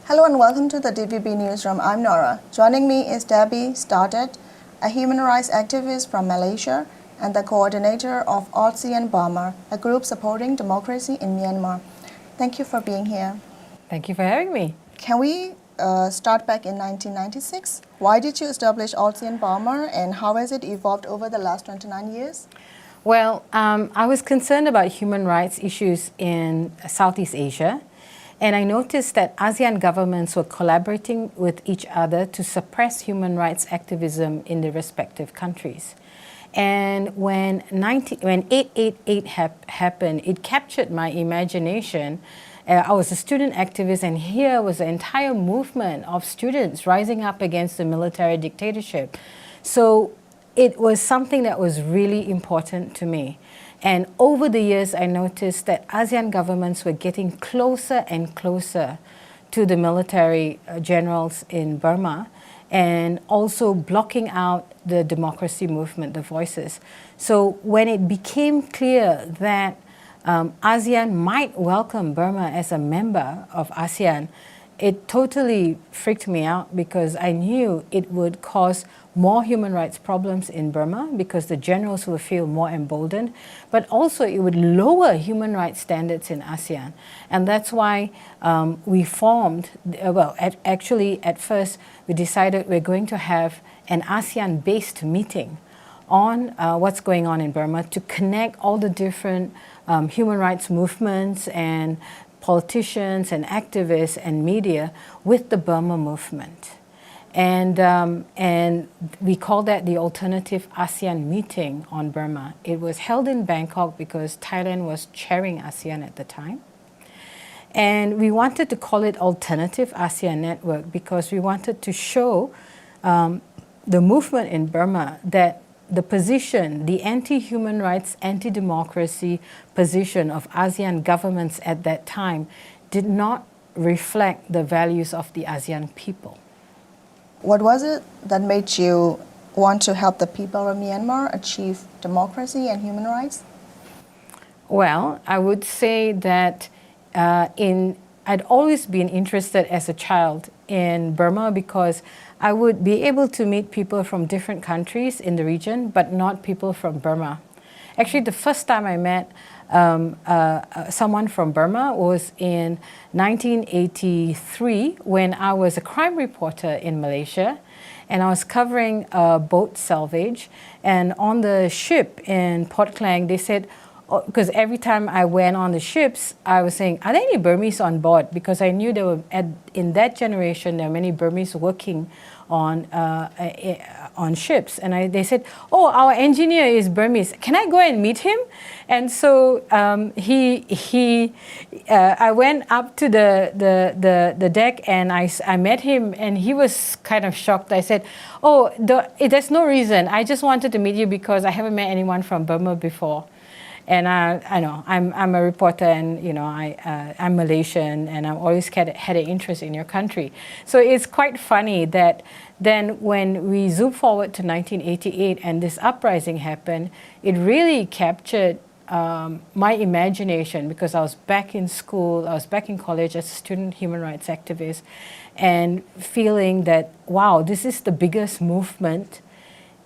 Hello and welcome to the DVB Newsroom. I'm Nora. Joining me is Debbie Stothard, a human rights activist from Malaysia and the coordinator of ALTSEAN-Burma, a group supporting democracy in Myanmar. Thank you for being here. Thank you for having me. Can we start back in 1996? Why did you establish ALTSEAN-Burma and how has it evolved over the last 29 years? Well, I was concerned about human rights issues in Southeast Asia, and I noticed that ASEAN governments were collaborating with each other to suppress human rights activism in the respective countries. And when 888 happened, it captured my imagination. I was a student activist, and here was an entire movement of students rising up against the military dictatorship. So it was something that was really important to me. And over the years, I noticed that ASEAN governments were getting closer and closer to the military generals in Burma, and also blocking out the democracy movement, the voices. So when it became clear that ASEAN might welcome Burma as a member of ASEAN, it totally freaked me out because I knew it would cause more human rights problems in Burma because the generals will feel more emboldened, but also it would lower human rights standards in ASEAN. And that's why we formed, at first we decided we're going to have an ASEAN-based meeting on what's going on in Burma to connect all the different human rights movements and politicians and activists and media with the Burma movement. And we call that the Alternative ASEAN Meeting on Burma. It was held in Bangkok because Thailand was chairing ASEAN at the time. And we wanted to call it Alternative ASEAN Network because we wanted to show the movement in Burma that the position, the anti-human rights, anti-democracy position of ASEAN governments at that time did not reflect the values of the ASEAN people. What was it that made you want to help the people of Myanmar achieve democracy and human rights? Well, I would say that I'd always been interested as a child in Burma because I would be able to meet people from different countries in the region, but not people from Burma. Actually, the first time I met someone from Burma was in 1983 when I was a crime reporter in Malaysia, and I was covering boat salvage. And on the ship in Port Klang, they said, because every time I went on the ships, I was saying, are there any Burmese on board? Because I knew there were, in that generation, there were many Burmese working on ships. And they said, oh, our engineer is Burmese. Can I go and meet him? And so I went up to the deck and I met him, and he was kind of shocked. I said, oh, there's no reason. I just wanted to meet you because I haven't met anyone from Burma before. And I know I'm a reporter, and I'm Malaysian, and I've always had an interest in your country. So it's quite funny that then when we zoom forward to 1988 and this uprising happened, it really captured my imagination because I was back in school, I was back in college as a student human rights activist, and feeling that, wow, this is the biggest movement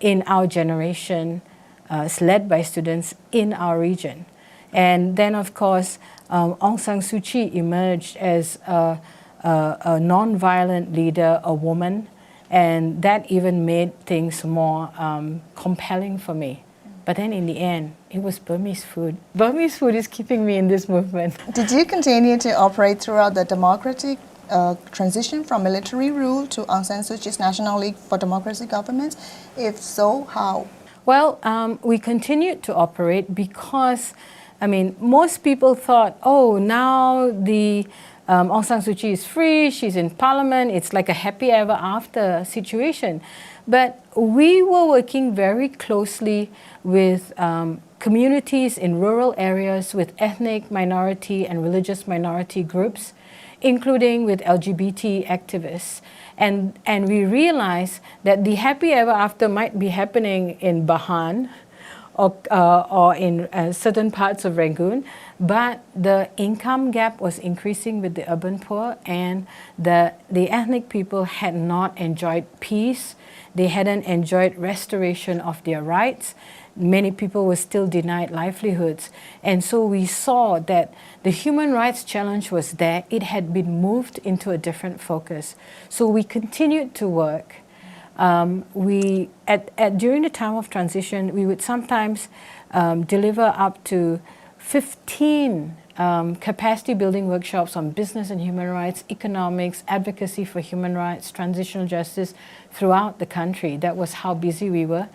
in our generation. It's led by students in our region. And then, of course, Aung San Suu Kyi emerged as a non-violent leader, a woman, and that even made things more compelling for me. But then in the end, it was Burmese food. Burmese food is keeping me in this movement. Did you continue to operate throughout the democratic transition from military rule to Aung San Suu Kyi's National League for Democracy government? If so, how? Well, we continued to operate because, most people thought, oh, now the Aung San Suu Kyi is free, she's in parliament, it's like a happy ever after situation. But we were working very closely with communities in rural areas, with ethnic minority and religious minority groups, including with LGBT activists. And we realized that the happy ever after might be happening in Bahan or in certain parts of Rangoon, but the income gap was increasing with the urban poor, and the ethnic people had not enjoyed peace. They hadn't enjoyed restoration of their rights. Many people were still denied livelihoods. And so we saw that the human rights challenge was there. It had been moved into a different focus. So we continued to work. During the time of transition, we would sometimes deliver up to 15 capacity building workshops on business and human rights, economics, advocacy for human rights, transitional justice throughout the country. That was how busy we were.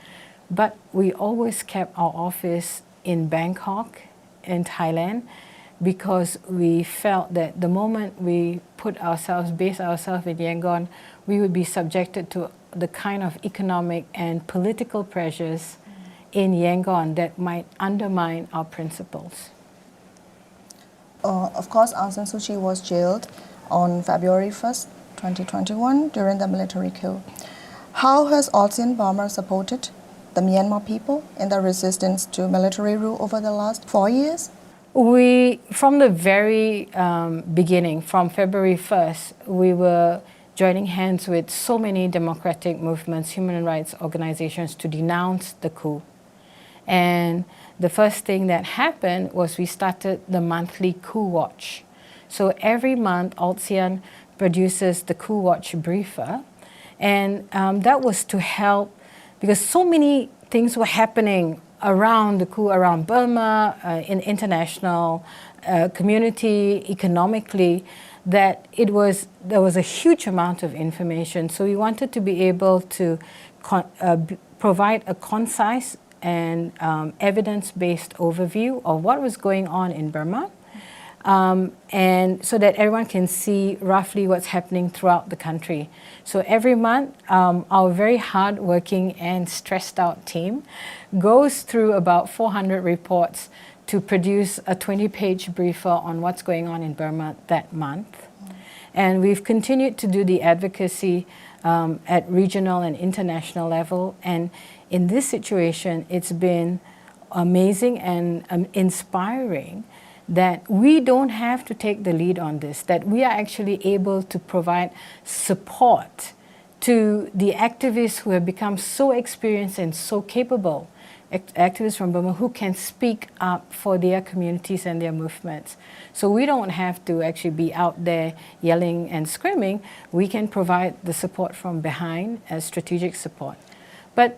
But we always kept our office in Bangkok, in Thailand, because we felt that the moment we base ourselves in Yangon, we would be subjected to the kind of economic and political pressures in Yangon that might undermine our principles. Of course, Aung San Suu Kyi was jailed on February 1st, 2021 during the military coup. How has ALTSEAN-Burma supported the Myanmar people in their resistance to military rule over the last 4 years? From the very beginning, from February 1st, we were joining hands with so many democratic movements, human rights organizations to denounce the coup. And the first thing that happened was we started the monthly Coup Watch. So every month, ALTSEAN produces the Coup Watch briefer. And that was to help, because so many things were happening around the coup, around Burma, in international community, economically, that there was a huge amount of information. So we wanted to be able to provide a concise and evidence-based overview of what was going on in Burma, and so that everyone can see roughly what's happening throughout the country. So every month, our very hard-working and stressed-out team goes through about 400 reports to produce a 20-page briefer on what's going on in Burma that month. And we've continued to do the advocacy at regional and international level. And in this situation, it's been amazing and inspiring that we don't have to take the lead on this, that we are actually able to provide support to the activists who have become so experienced and so capable, activists from Burma who can speak up for their communities and their movements. So we don't have to actually be out there yelling and screaming. We can provide the support from behind as strategic support. But,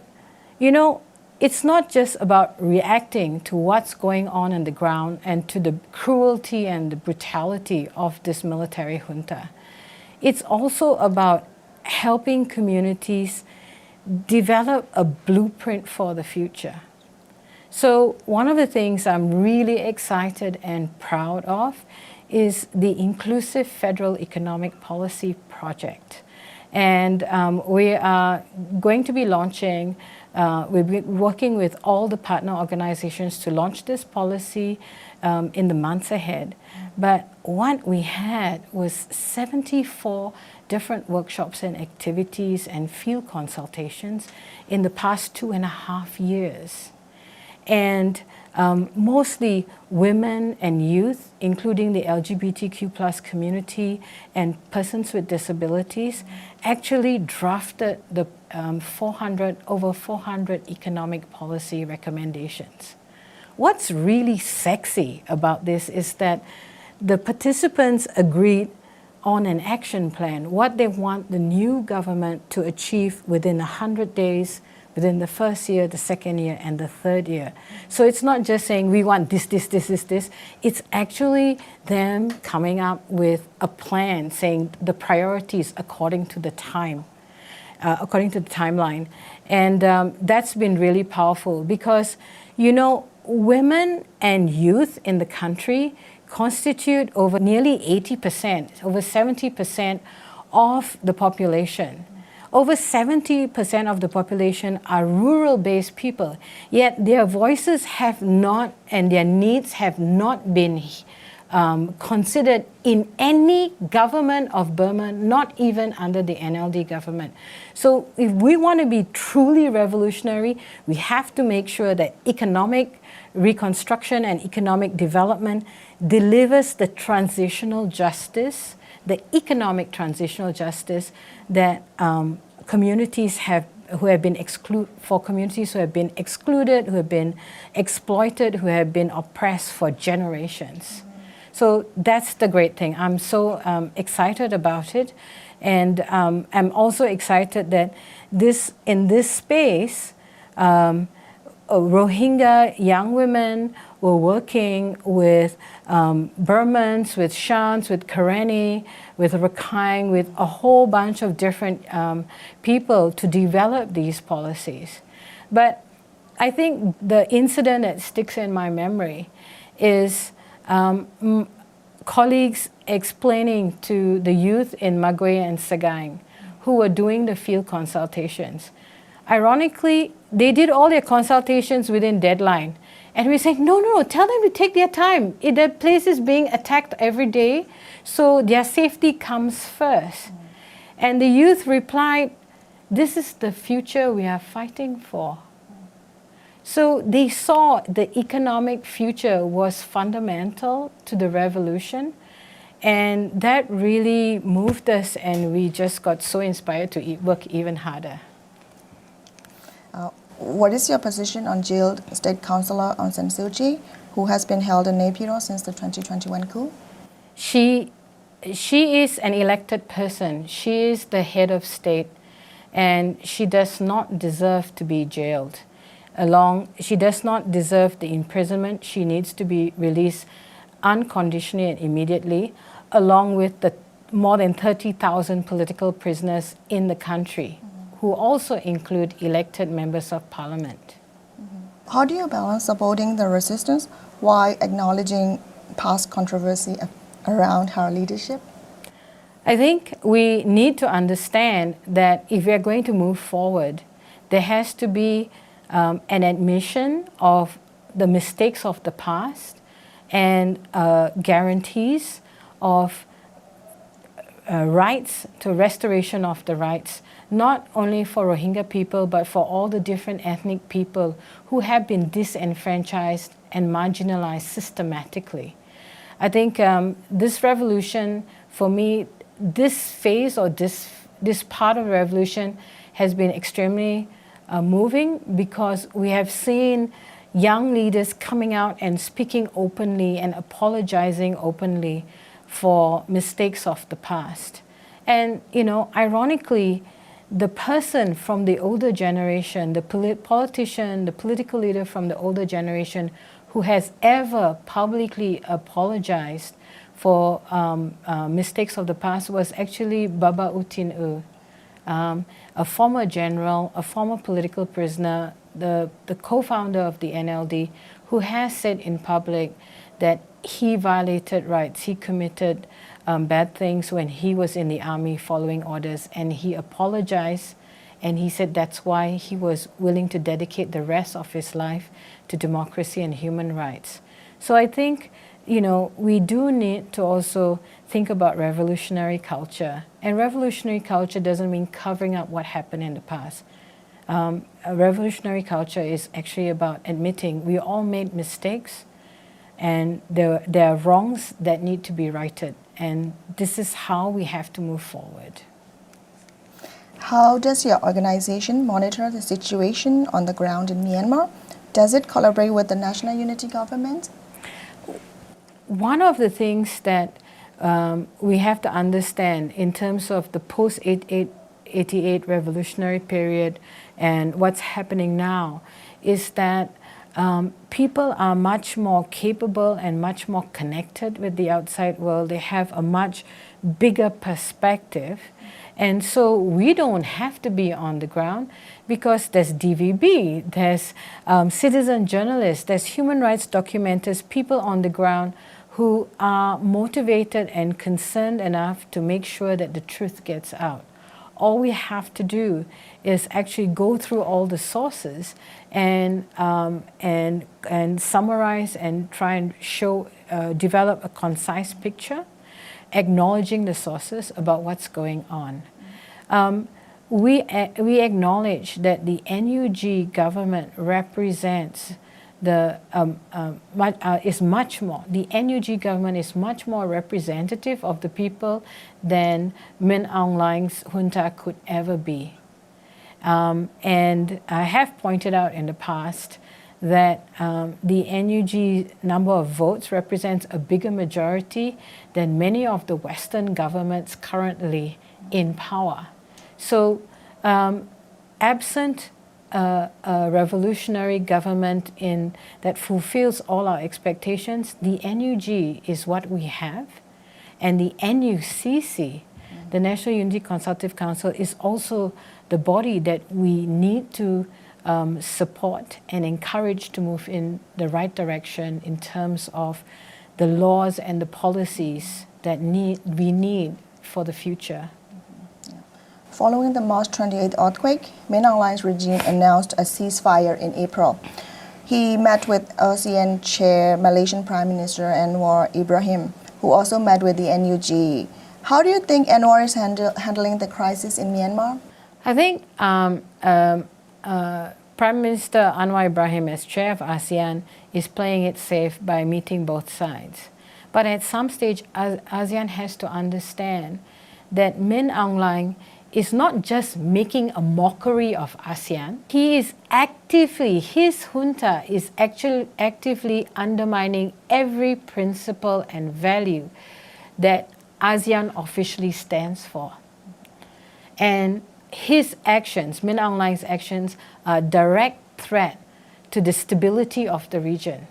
you know, it's not just about reacting to what's going on the ground and to the cruelty and the brutality of this military junta. It's also about helping communities develop a blueprint for the future. So one of the things I'm really excited and proud of is the Inclusive Federal Economic Policy Project. And we are going to be launching, we've been working with all the partner organizations to launch this policy in the months ahead. But what we had was 74 different workshops and activities and field consultations in the past 2.5 years. And mostly women and youth, including the LGBTQ+ community and persons with disabilities, actually drafted the over 400 economic policy recommendations. What's really sexy about this is that the participants agreed on an action plan, what they want the new government to achieve within 100 days, within the first year, the second year, and the third year. So it's not just saying we want this. It's actually them coming up with a plan saying the priorities according to the time, according to the timeline. And that's been really powerful because, you know, women and youth in the country constitute over nearly 80%, over 70% of the population. Over 70% of the population are rural-based people, yet their voices have not and their needs have not been considered in any government of Burma, not even under the NLD government. So if we want to be truly revolutionary, we have to make sure that economic reconstruction and economic development delivers the transitional justice, the economic transitional justice that communities have who have been communities who have been excluded, who have been exploited, who have been oppressed for generations. So that's the great thing. I'm so excited about it, and I'm also excited that in this space, Rohingya young women were working with Burmans, with Shans, with Karenni, with Rakhine, with a whole bunch of different people to develop these policies. But I think the incident that sticks in my memory is colleagues explaining to the youth in Magwe and Sagaing who were doing the field consultations. Ironically, they did all their consultations within deadline. And we're saying, no, tell them to take their time. The place is being attacked every day, so their safety comes first. And the youth replied, this is the future we are fighting for. So they saw the economic future was fundamental to the revolution, and that really moved us, and we just got so inspired to work even harder. What is your position on jailed State Councillor Aung San Suu Kyi, who has been held in Naypyidaw since the 2021 coup? She is an elected person. She is the head of state, and she does not deserve to be jailed. She does not deserve the imprisonment. She needs to be released unconditionally and immediately, along with the more than 30,000 political prisoners in the country, who also include elected members of parliament. How do you balance supporting the resistance while acknowledging past controversy around her leadership? I think we need to understand that if we are going to move forward, there has to be an admission of the mistakes of the past and guarantees of rights, to restoration of the rights, not only for Rohingya people, but for all the different ethnic people who have been disenfranchised and marginalized systematically. I think this revolution, for me, this phase or this part of the revolution has been extremely moving, because we have seen young leaders coming out and speaking openly and apologizing openly for mistakes of the past. And, ironically, the person from the older generation, the politician, the political leader from the older generation who has ever publicly apologized for mistakes of the past was actually Baba U Tin U, a former general, a former political prisoner, the co-founder of the NLD, who has said in public that he violated rights, he committed bad things when he was in the army following orders, and he apologized, and he said that's why he was willing to dedicate the rest of his life to democracy and human rights. So I think, we do need to also think about revolutionary culture. And revolutionary culture doesn't mean covering up what happened in the past. A revolutionary culture is actually about admitting we all made mistakes, and there are wrongs that need to be righted. And this is how we have to move forward. How does your organization monitor the situation on the ground in Myanmar? Does it collaborate with the National Unity Government? One of the things that we have to understand in terms of the post-88 revolutionary period and what's happening now is that people are much more capable and much more connected with the outside world. They have a much bigger perspective. And so we don't have to be on the ground, because there's DVB, there's citizen journalists, there's human rights documenters, people on the ground who are motivated and concerned enough to make sure that the truth gets out. All we have to do is actually go through all the sources and summarize and try and show, develop a concise picture, acknowledging the sources about what's going on. We acknowledge that the NUG government represents is much more, the NUG government is much more representative of the people than Min Aung Hlaing's junta could ever be. And I have pointed out in the past that the NUG number of votes represents a bigger majority than many of the Western governments currently in power. So absent a revolutionary government that fulfills all our expectations, the NUG is what we have, and the NUCC, the National Unity Consultative Council, is also the body that we need to support and encourage to move in the right direction in terms of the laws and the policies that we need for the future. Following the March 28th earthquake, Min Aung Hlaing's regime announced a ceasefire in April. He met with ASEAN Chair Malaysian Prime Minister Anwar Ibrahim, who also met with the NUG. How do you think Anwar is handling the crisis in Myanmar? I think Prime Minister Anwar Ibrahim, as chair of ASEAN, is playing it safe by meeting both sides. But at some stage, ASEAN has to understand that Min Aung Hlaing is not just making a mockery of ASEAN. He is his junta is actually actively undermining every principle and value that ASEAN officially stands for. And his actions, Min Aung Hlaing's actions, are a direct threat to the stability of the region.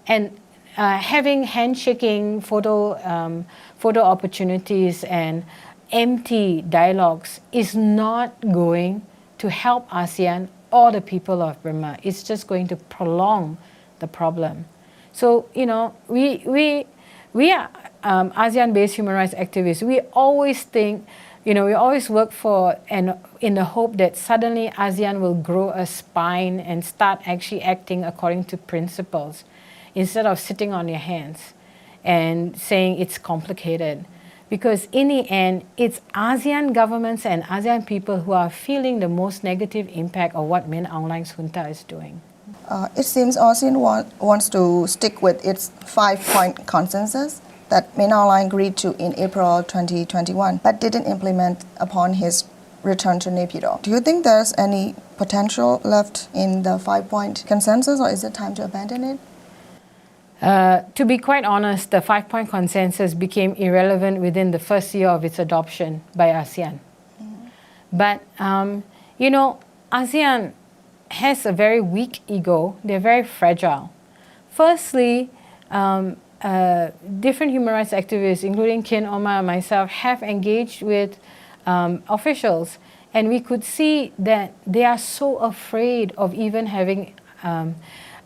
And having handshaking photo opportunities and empty dialogues is not going to help ASEAN or the people of Burma. It's just going to prolong the problem. So, you know, we are ASEAN-based human rights activists. We always think, you know, we always work for and in the hope that suddenly ASEAN will grow a spine and start actually acting according to principles instead of sitting on your hands and saying it's complicated. Because in the end, it's ASEAN governments and ASEAN people who are feeling the most negative impact of what Min Aung Hlaing's junta is doing. It seems ASEAN wants to stick with its 5-point consensus that Min Aung Hlaing agreed to in April 2021, but didn't implement upon his return to Naypyidaw. Do you think there's any potential left in the 5-point consensus, or is it time to abandon it? To be quite honest, the 5-point consensus became irrelevant within the first year of its adoption by ASEAN. But, you know, ASEAN has a very weak ego. They're very fragile. Firstly, different human rights activists, including Kin Omar and myself, have engaged with officials, and we could see that they are so afraid of even having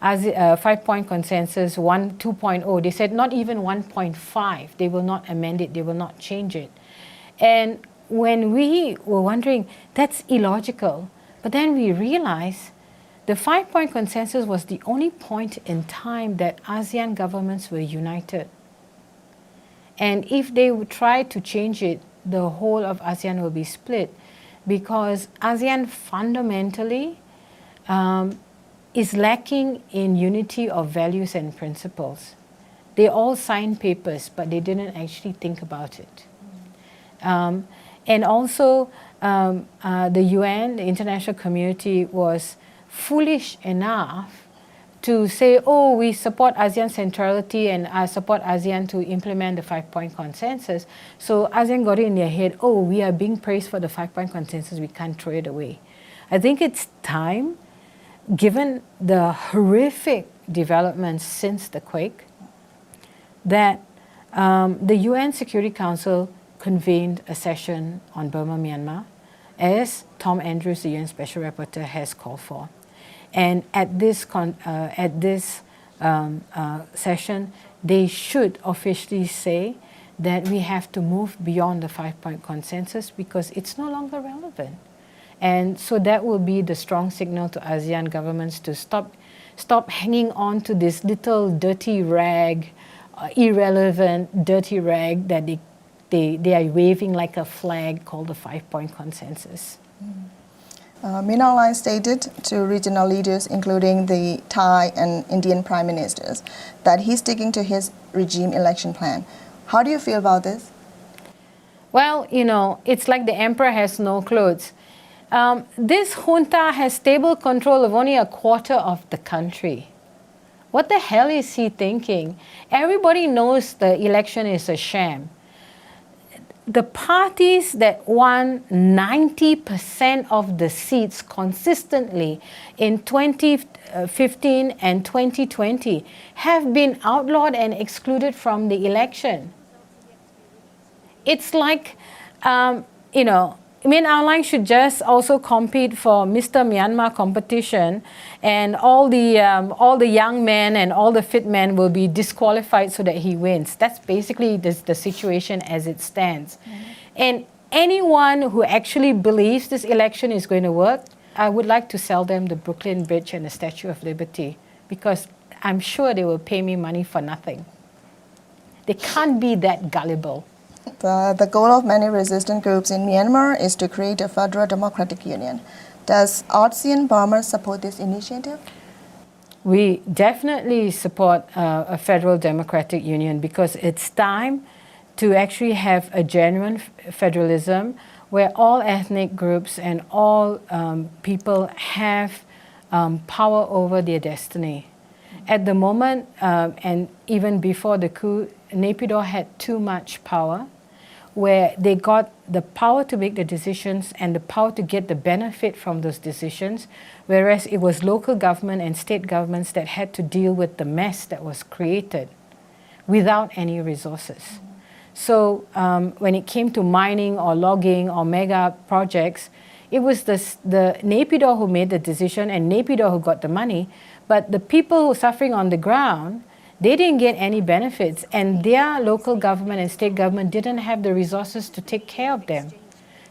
as a 5-point consensus 2.0. They said not even 1.5. They will not amend it. They will not change it. And when we were wondering, that's illogical. But then we realized the 5-point consensus was the only point in time that ASEAN governments were united. And if they would try to change it, the whole of ASEAN will be split, because ASEAN fundamentally is lacking in unity of values and principles. They all signed papers, but they didn't actually think about it. And also, the UN, the international community, was foolish enough to say, oh, we support ASEAN centrality and I support ASEAN to implement the 5-point consensus. So ASEAN got it in their head, oh, we are being praised for the 5-point consensus, we can't throw it away. I think it's time, given the horrific developments since the quake, that the UN Security Council convened a session on Burma, Myanmar, as Tom Andrews, the UN Special Rapporteur, has called for. And at this session, they should officially say that we have to move beyond the 5-point consensus because it's no longer relevant. And so that will be the strong signal to ASEAN governments to stop hanging on to this little dirty rag, irrelevant dirty rag that they are waving like a flag called the 5-point consensus. Min Aung Hlaing stated to regional leaders, including the Thai and Indian prime ministers, that he's sticking to his regime election plan. How do you feel about this? Well, you know, it's like the emperor has no clothes. This junta has stable control of only a quarter of the country. What the hell is he thinking? Everybody knows the election is a sham. The parties that won 90% of the seats consistently in 2015 and 2020 have been outlawed and excluded from the election. It's like, you know, Min Aung Hlaing should just also compete for Mr. Myanmar competition, and all the young men and all the fit men will be disqualified so that he wins. That's basically the situation as it stands. And anyone who actually believes this election is going to work, I would like to sell them the Brooklyn Bridge and the Statue of Liberty, because I'm sure they will pay me money for nothing. They can't be that gullible. The goal of many resistant groups in Myanmar is to create a federal democratic union. Does ALTSEAN-Burma support this initiative? We definitely support a federal democratic union, because it's time to actually have a genuine federalism where all ethnic groups and all people have power over their destiny. At the moment, and even before the coup, Naypyidaw had too much power, where they got the power to make the decisions and the power to get the benefit from those decisions, whereas it was local government and state governments that had to deal with the mess that was created without any resources. So when it came to mining or logging or mega projects, it was the Naypyidaw who made the decision and Naypyidaw who got the money, but the people who were suffering on the ground, they didn't get any benefits, and their local government and state government didn't have the resources to take care of them.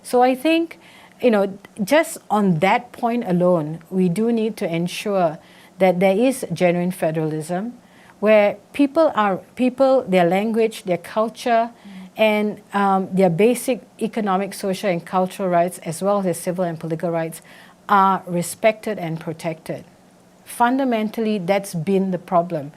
So I think, you know, just on that point alone, we do need to ensure that there is genuine federalism, where people, their language, their culture, and their basic economic, social, and cultural rights, as well as their civil and political rights, are respected and protected. Fundamentally, that's been the problem.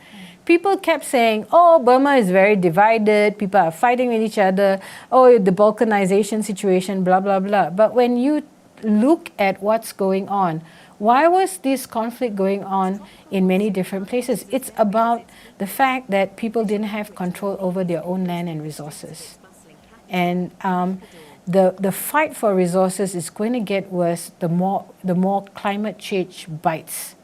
People kept saying, oh, Burma is very divided, people are fighting with each other, oh, the balkanization situation, blah, blah, blah. But when you look at what's going on, why was this conflict going on in many different places? It's about the fact that people didn't have control over their own land and resources. And the fight for resources is going to get worse the more climate change bites.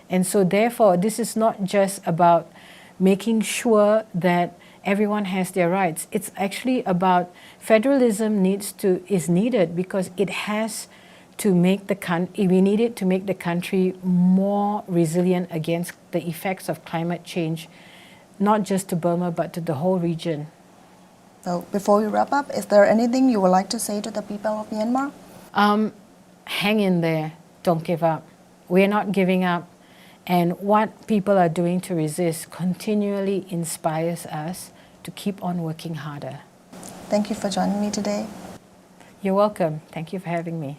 And so therefore, this is not just about making sure that everyone has their rights. It's actually about federalism is needed, because it has to make we need it to make the country more resilient against the effects of climate change, not just to Burma, but to the whole region. So before we wrap up, is there anything you would like to say to the people of Myanmar? Hang in there, don't give up. We're not giving up. And what people are doing to resist continually inspires us to keep on working harder. Thank you for joining me today. You're welcome. Thank you for having me.